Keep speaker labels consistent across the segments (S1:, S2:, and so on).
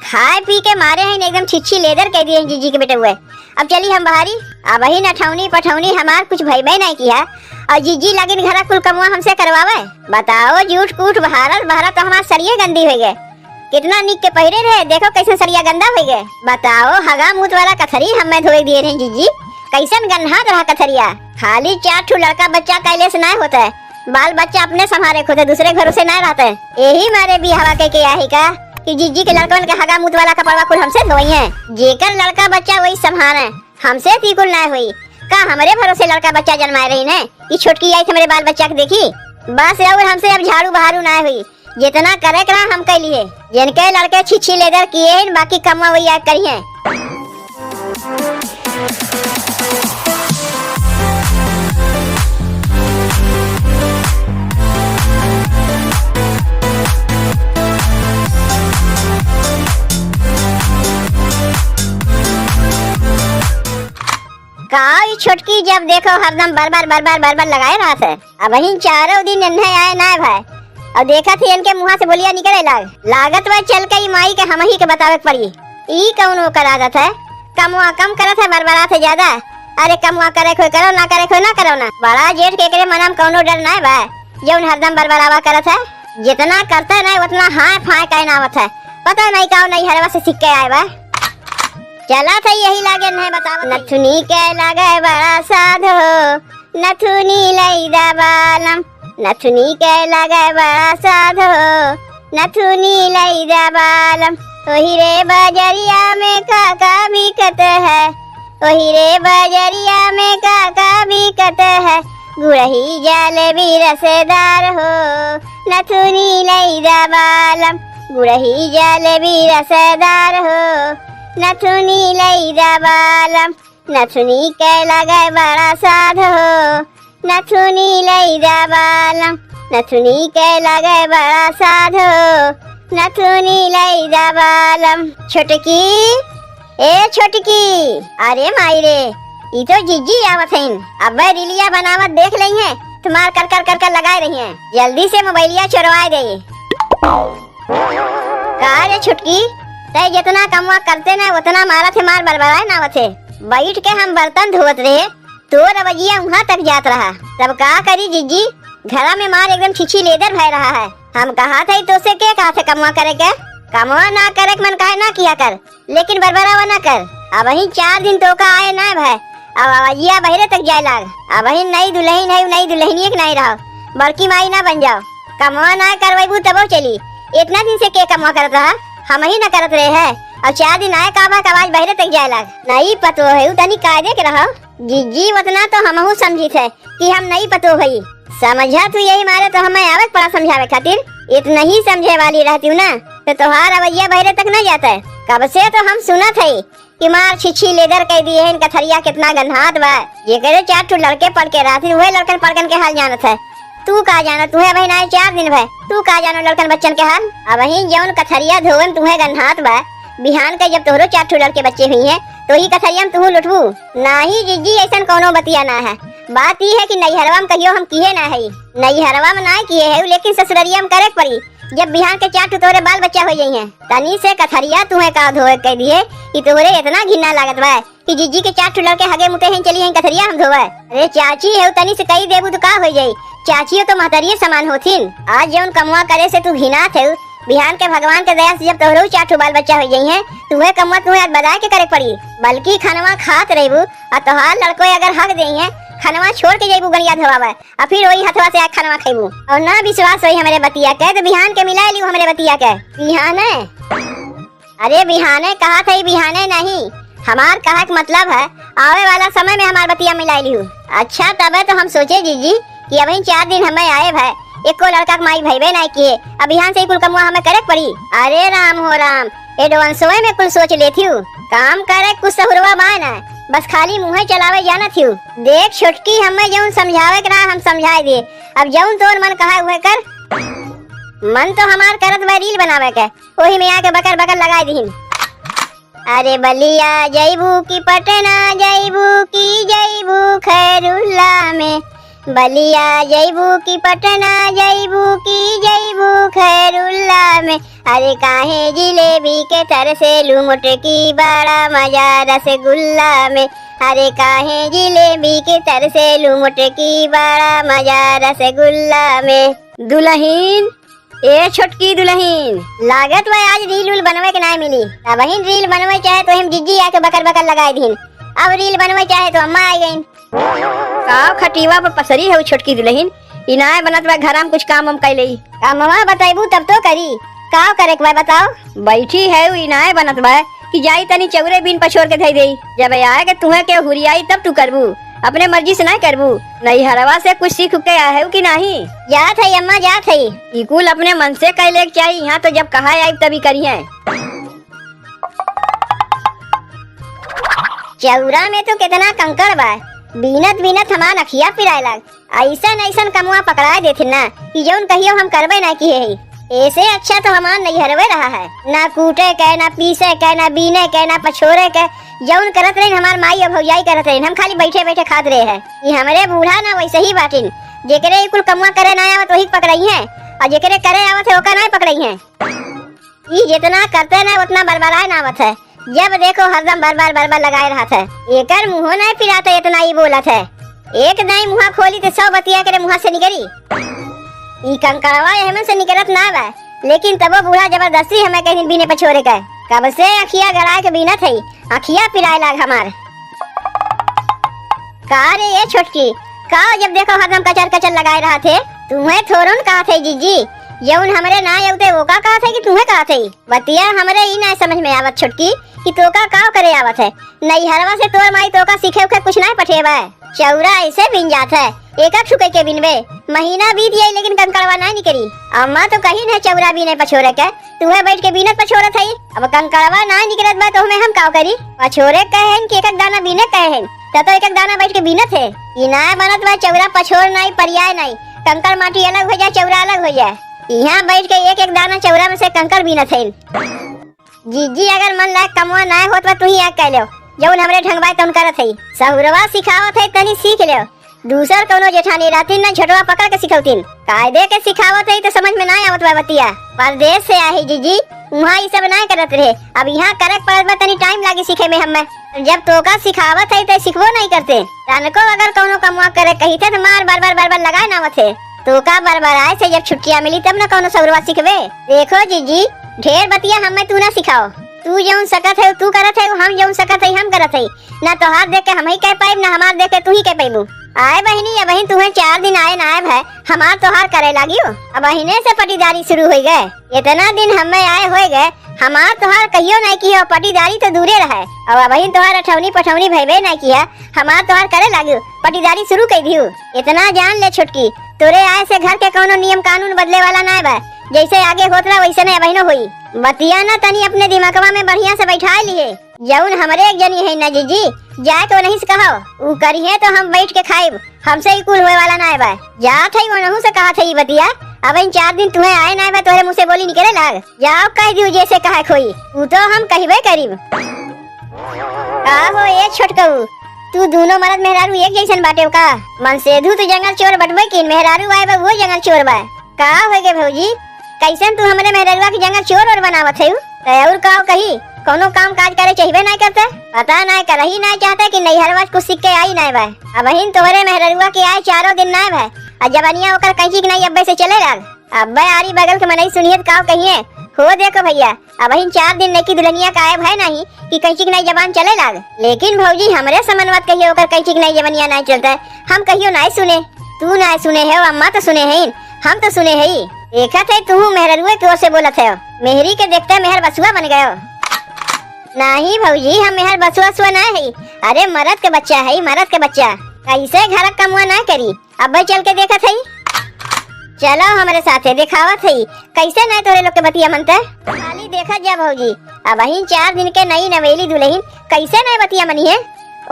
S1: खाए पी के मारे हैं एकदम छिछी लेदर कह दिए जीजी के बेटे हुए। अब चली हम बाहरी, अब ही नठौनी पठौनी हमार कुछ भइबे नहीं किया और जीजी लगिन घरा कुल कमुआ हमसे करवावे। बताओ झूठ कूठ भारत भारत तो हमार सरिये गंदी हो गए। कितना निक के पहिरे रहे, देखो कैसे सरिया गंदा हो गए। बताओ हगा मूत वाला कथरी हमें धोए दिए रहे जीजी, कैसन गन्हात रहा कथरिया। खाली 4 ठू लड़का बच्चा कैले से नहीं होता है, बाल बच्चा अपने संभाले खुद दूसरे घरों से नहीं रहते। यही मारे भी हवा के आही का कि जीजी के लड़कन के हगा मूत वाला कपड़ा कुल हमसे धोई है। जेकर लड़का बच्चा वही संभाले, हमसे तीकुल नहीं हुई का हमारे भरोसे लड़का बच्चा जन्माए रही ने कि छोटकी आई हमारे बाल बच्चा के देखी। बस और हमसे अब झाड़ू बहारू नहीं हुई, जितना करे करा हम कह लिए। जिनके लड़के छिछी लेदर किए बाकी कमा वही याद करी है। काई छोटकी जब देखो हरदम बार लगाए रहा था। अब वही 4 दिन इन्हें आए ना भाई, और देखा थी इनके मुँह से बोलिया निकले लागत वह चल के माई के हम ही के बतावे पड़ी। ई कौन वो करा जाता है, कमुआ कम करत है बरबरा से ज्यादा। अरे कमुआ करे कोई करो ना करे कोई ना करो ना, बड़ा जेठ के करे मनम कौनो डर ना भाई, जौन हरदम बरबरावा करत है। जितना करता नहीं उतना हाय फाय कहना आवत है, पता नहीं कौन नहीं हरवा से सीख के आए बा। चला था यही लागे नहीं बताओ। नथुनी के लागे बड़ा साधो, नथुनी लईदा बालम, नथुनी के लागे बड़ा साधो, नथुनी लईदा बालम। वही रे बजरिया में काका बिकत है, वही रे बजरिया में काका बिकत है। गुड़ही जलेबी रसेदार हो, नथुनी लईदा बालम, गुड़ही जलेबी रसेदार हो, नथुनी लईदा बालम। नथुनी के लगे बड़ा साध हो, नथुनी लईदा बालम, नथुनी के लगे बड़ा साध हो, नथुनी लईदा बालम। छोटकी ए छोटकी, अरे माई रे ये तो जीजी आवत है। अब रिलिया बनावत देख रही है, तुम्हार कर लगाए रही है। जल्दी से मोबाइलिया चुरवा दे। का रे छुटकी, तय जितना कमवा करते ना उतना मारा थे मार बरबराए ना थे। बैठ के हम बर्तन धोत रहे तो रवैया वहाँ तक जात रहा। तब का करी जीजी, घरा में मार एकदम छिछी लेदर भय रहा है। हम कहा था तो से के कहा थे कमवा करे के, कमवा ना करे मन काहे ना किया कर, लेकिन बरबरावा ना कर। अब वही 4 दिन तो का आए ना भाई, अब आवाजिया बहरे तक जाए लाग। अब वही नई दुल्हन है, नई दुल्हन एक नहीं रहो, बड़की माई ना बन जाओ। कमवा ना करवाई तब चली। इतना दिन से के कमवा करत रहा, हम ही न करत रहे हैं। अब 4 दिन आए काबा का आवाज बहरे तक जाए लाग। नहीं पतो है तनी कायदे के रहो जीजी, उतना तो हमहू समझी थे कि हम नहीं पतो भई। समझा तू यही मारे तो हमें आवत पड़ा समझावे खातिर। इतना ही समझे वाली रहती हूँ ना तो तुम्हारा रवैया बहरे तक न जाता है। कब से तो हम सुना थे कि मार छिछी लेदर कह दिए है, कथरिया कितना गन्हात बा। ये करे 4 ठू लड़के पढ़ के रहती, वही लड़कन पढ़कन के हाल जानत है। तू का जाना, तुम्हें भाई ना 4 दिन भाई, तू का जानो लड़कन बच्चन के हाल। अब वही जौन कथरिया धोवन तुम्हें गन्हात बा, बिहान के जब तोहरो 4 ठू लड़के बच्चे हुई हैं तो ही कथरिया में तू लुटबू नहीं जीजी। ऐसा कोनो बतिया ना है। बात ये है कि नैहरवा में कहियो हम किए ना है, नैहरवा में ना किए है, लेकिन ससुररिया में करे पड़ी। जब बिहान के 4 ठू तोरे बाल बच्चा हो जाई हैं, तनी से कथरिया तुम्हें का धोए कह दिए कि तोहरे इतना घिन्ना लागत बा कि जीजी के 4 ठू लड़के हगे मुते हैं चली हैं कथरिया हम धोवे। अरे चाची है तनी से कही देबू तो का हो जाई, चाची तो महतरिये समान होथिन। आज जौन कमुआ करे से तू घिना थे, बिहान के भगवान के दया से जब तोहरो 4 ठू बाल बच्चा हो जाई हैं, तुम्हें कमुआ तुम्हें आज बजाय के करे पड़ी। बल्कि खनवा खात रहबू और तोहार लड़को अगर हक देई हैं, खनवा छोड़ के जाइबू गलिया धोवावे और फिर वही हथवा से खनवा खाइबू। और ना विश्वास होई हमारे बतिया के तो बिहान के मिला लियो हमारे बतिया के। बिहाने, अरे बिहाने कहा था, बिहाने नहीं, हमार कहा के मतलब है आवे वाला समय में हमार बतिया मिला लियो। अच्छा तबे तो हम सोचे जीजी कि अभी 4 दिन हमें आए भाई, एको लड़का के माई भईबे नहीं किए, अब यहाँ से कुल कमुआ हमें करे पड़ी। अरे राम हो राम, एडवांसोए में कुल सोच लेती हूँ, काम करे कुछ सहुरवा बाय ना, बस खाली मुँह चलावे जाना थी। देख छोटकी, हमें जौन समझावे के रहा हम समझाए दिए, अब जौन तोर मन कहा हुए कर। मन तो हमार करत बा रील बनावे के, वही में आके बकर बकर लगाए दीन। अरे बलिया जईबू की पटना जईबू की जईबू खैरुल्ला में, बलिया जैबू की पटना जैबू की जैबू खैरुल्ला में, अरे काहे जिलेबी के तरसे लू मुटकी बड़ा मजा रसगुल्ला में, अरे काहे जिलेबी के तरसे लू मुटकी बड़ा मजा रसगुल्ला में। दुल्हन ए छोटकी दुल्हन, लागत वह आज रील उल बनवे के नहीं मिली। अब बहन रील बनवे चाहे तो हम जिज्जी आके बकर बकर लगाए दीन, अब रील बनवे चाहे तो अम्मा आई गईन। काव खटीवा पर पसरी है छोटकी दुल्हन, इनाय बनत बा घर में कुछ काम हम कैले कामवा बताइबू तब तो करी। काव करे के बा बताओ। बैठी है इनाय बनत बा कि जाई तनी चौरे बीन पछोर के धई देई, जब आए के तुम्हें के हुरियाई तब तू करबू, अपने मर्जी से नहीं करबू। नहीं हरवा से कुछ सीख के आए हो कि नहीं? जात है अम्मा जात है, इकुल अपने मन से कैले के चाहिए, यहाँ तो जब कहा आई तभी करी है। चौरा में तो कितना कंकड़ बा, बीनत बीनत हमार अखिया पिराए लग। ऐसन ऐसन कमुआ पकड़ाए देथे ना कि जौन कहियो हम करबे ना किए ही। ऐसे अच्छा तो हमार नहीं हरवे रहा है, ना कूटे के ना पीसे के ना बीने के ना पछोरे के, जौन करत रहे हमार माई और भौजाई करत रहे, हम खाली बैठे बैठे खात रहे हैं। ये हमारे बूढ़ा ना वैसे ही बाटिन, जेकरे कुल कमुआ करे ना आवत वही पकड़ाई है, और जेकरे करे आवत है ओका नहीं पकड़ाई है। ये जितना करते ना उतना बरबराए ना आवत है, जब देखो हरदम बरबार बरबार लगाए रहा था। एकर मुँह नहीं फिराता इतना ही बोलत है, एक नहीं मुँह खोली तो 100 बतिया करे मुँह से निकली। ई कंकड़वा एहमन से निकलत ना बा, लेकिन तबो बूढ़ा जबरदस्ती हमें कहीं बीने पछोरे के, कब से अखिया गड़ाए के बीना थई, अखिया पिराए लाग हमार। का रे ये छोटकी, का जब देखो हरदम कचर कचर लगाए रहा थे, तुम्हें थोरन कहा थे जीजी, जौन हमरे ना आउते वो का कहा थे कि तुम्हें कहा थे? बतिया हमरे ई ना समझ में आवत छोटकी कि तोका का करे आवत है। नहीं हरवा से तोर माई तोका सीखे उखे कुछ नहीं पठेबा, चौरा ऐसे बिन जात है, एक छुके के बिनबे, महीना बीत गई लेकिन कंकड़वा नहीं निकली। अम्मा तो कही न चौरा बीने पछोरे के, तुम्हें बैठ के बीनत पछोरत है, अब कंकड़वा नहीं निकलत बा तो हमें हम का करी? पछोरे कहेन कि एक दाना बीने कहेन, तो एक दाना बैठ के बीनत है। ई ना बनत बा चौरा पछोर नहीं परियाय नहीं, कंकड़ माटी अलग हो जाए चौरा अलग हो जाए, यहाँ बैठ के एक दाना चौरा में से कंकड़ बीनत है। जीजी अगर मन लायक कमुआ ना होत बा तू ही आग कह लो, जौन हमरे ढंग बाय तौन करत है, सहुरवा सिखावत है तनी सीख लो, दूसर कोनो जेठानी रातिन ना झटवा पकड़ के सिखौतीन, कायदे के सिखावत है तो समझ में ना आवत बा बतिया। परदेश से आई जीजी, वहाँ ये सब ना करत रहे, अब यहाँ करक पड़त बा तनी टाइम लागी सीखे में हमें, जब तोका सिखावत है तो सिखबो नहीं करते। तनको अगर कोनो कमुआ करे कही थे तो मार बार बार लगाए ना आवत, तोका बरबराए से जब छुट्टियाँ मिली तब ना कोनो सहुरवा सिखबे। देखो जीजी ढेर बतिया हमें तू ना सिखाओ, तू जौन सकत है तू करत है, हम जौन सकत है हम करत है, ना तोहार देख के हम ही कह पाइब ना हमार देख के तू ही कह पाइबू। आए बहनी या बहन तुम्हें 4 दिन आए नायब है, हमार तोहार करे लागियो, अब बहने से पटीदारी शुरू हो गए, इतना दिन हमें आए हो गए, हमार तोहार कहियो नहीं किया, पटीदारी तो दूरे रहे, अब बहन तोहार अठौनी पठौनी भैबे नहीं किया, हमार तोहार करे लागियो, पटीदारी शुरू कर दियो। इतना जान ले छोटकी, तोरे आए से घर के कोनो नियम कानून बदले वाला ना बा, जैसे आगे होत रहा वैसे नहीं बहनो हुई। बतिया ना तनी अपने दिमागवा में बढ़िया से बैठा लिए, जौन हमरे एक जनी है ना जीजी, जाए तो नहीं से कहो, ऊ करी है तो हम बैठ के खाइब, हमसे ही कुल हुए वाला ना बा। जात है वनहु से कहा थे बतिया, अब इन 4 दिन तुम्हें आए ना बा, तोरे मुँह से बोली निकले लाग, जाओ कह दियो जैसे कहा खोई, ऊ तो हम कहबे करीब। का हो ये छोटकऊ, तू दोनों मर्द मेहरारू एक जैसन बाटे का? मन से धू तू जंगल चोर बटबे की मेहरारू आए बा वो जंगल चोर बा, का हो गए भौजी? कैसन तू हमरे मेहरारूआ की जंगल चोर और बनावत है? और का कही कोनो काम काज करे चाहिए नहीं करते, पता नहीं कर ही नहीं चाहते कि नहीं हरवाज कुछ सीख के आई नहीं बा। अब बहन तोहरे मेहरारूआ के आए 4 दिन नहीं बा, और जवानिया होकर कैची नहीं अब्बे से चले लाग, अब्बे आरी बगल के मनई सुनियत का कहिए हो देखो भैया, अब बहन 4 दिन नेकी दुल्हनिया का आए है नहीं कि कैची नहीं जवान चले लाग, लेकिन भौजी हमरे समनवत कहिए होकर कैची नहीं जवानिया नहीं चलता है, हम कहियो नहीं सुने, तू नहीं सुने है, अम्मा तो सुने है, हम तो सुने है, देखा थे तू मेहरुए की ओर से बोलत है, मेहरी के देखते मेहर बसुआ बन गयो। नहीं भौजी हम मेहर बसुआ सुआ ना है, अरे मरद के बच्चा है, मरद के बच्चा कैसे घर कमुआ ना करी, अब चल के देखा थी, चलो हमारे साथे दिखावत है कैसे नहीं तोरे लोग के बतिया मनते, खाली देखा जा भौजी, अब वही 4 दिन के नई नवेली दुल्हन कैसे नहीं बतिया मनी है,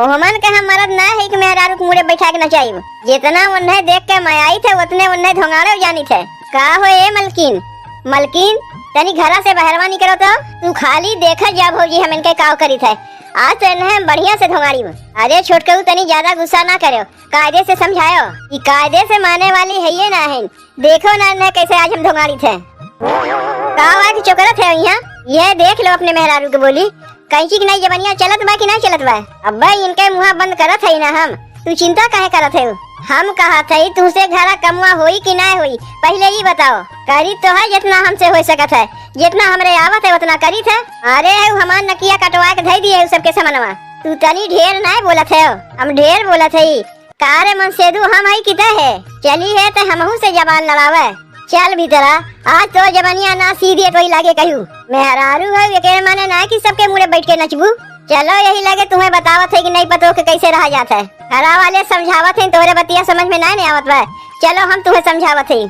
S1: ओहमन के हम मरद ना है कि मेहरारू मुड़े बैठा के नचाई, जितना उन्हें देख के मैं आई थे उतने उन्हें धोंगाड़े जानी थे। का हो ए मलकिन, मलकिन तनी घरा से बहरवा निकलो तो, तू खाली देखा जा भौजी हम इनके काव करी थे, आज तो इन्हें बढ़िया से धोंगाड़ी में। अरे छोटकू तनी ज्यादा गुस्सा ना करो, कायदे से समझायो। ये कायदे से माने वाली है ये ना है। देखो ना इन्हें कैसे आज हम धोंगाड़ी थे। कहा की चौकरत है यहाँ, ये देख लो अपने मेहरारू के बोली कैंची की नहीं जबनिया चलत बा कि नहीं चलत बा। अब इनके मुँह बंद करत है ना हम, तू चिंता काहे करत है। हम कहा थे तुमसे घरा कमुआ होई कि ना होई, पहले ही बताओ। करी तो है जितना हमसे हो सकत है, जितना हमरे आवत है उतना करी थे। अरे हमार नकिया कटवा के धई दिए सबके समनवा। तू तनी ढेर ना बोलत है, हम ढेर बोलत है। कारे मन सेदू हम है किता है, चली है तो हमहू से जबान लड़ावे। चल भीतरा, आज तो जबनिया ना सीधी कोई लागे कहू। मेहरारू है ये माने ना कि सबके मुड़े बैठ के नचबू। चलो यही लगे तुम्हें बतावत है कि नहीं पतो के कैसे रहा जाता है। घरा वाले समझावत है, तोरे बतिया समझ में नहीं आवत बा। चलो हम तुम्हें समझावत है।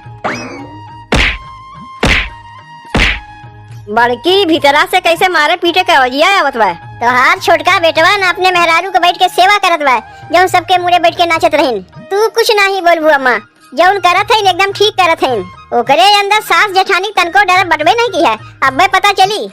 S1: बड़की भीतरा से कैसे मारे पीटे के अवजिया आवत बा। तो हाथ छोटका बेटवा ना अपने मेहरारू के बैठ के सेवा करत बा, जौन सबके मुड़े बैठ के नाचत रहिन। तू कुछ नहीं बोलबू अम्मा, जौन करत है एकदम ठीक करत है। ओकरे अंदर सास जेठानी तनको डर बटबे नहीं की है, अब पता चली।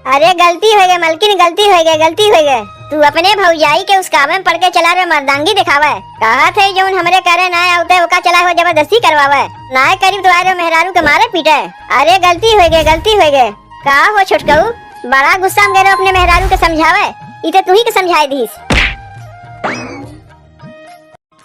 S1: अरे गलती हो गई मलकिन, गलती हो गई, गलती हो गई। तू अपने भौजाई के उस काम में पड़ के चला रहे मर्दांगी दिखावे। कहा थे जौन हमरे करे ना आवते ओका चला हो जबरदस्ती करवावे। ना करीब तो आरे मेहरारू के मारे पीटे। अरे गलती हो गई, गलती हो गई। कहा हो छोटकू, बड़ा गुस्सा में गए अपने मेहरारू के समझावे। इते तू ही के समझाई दीस।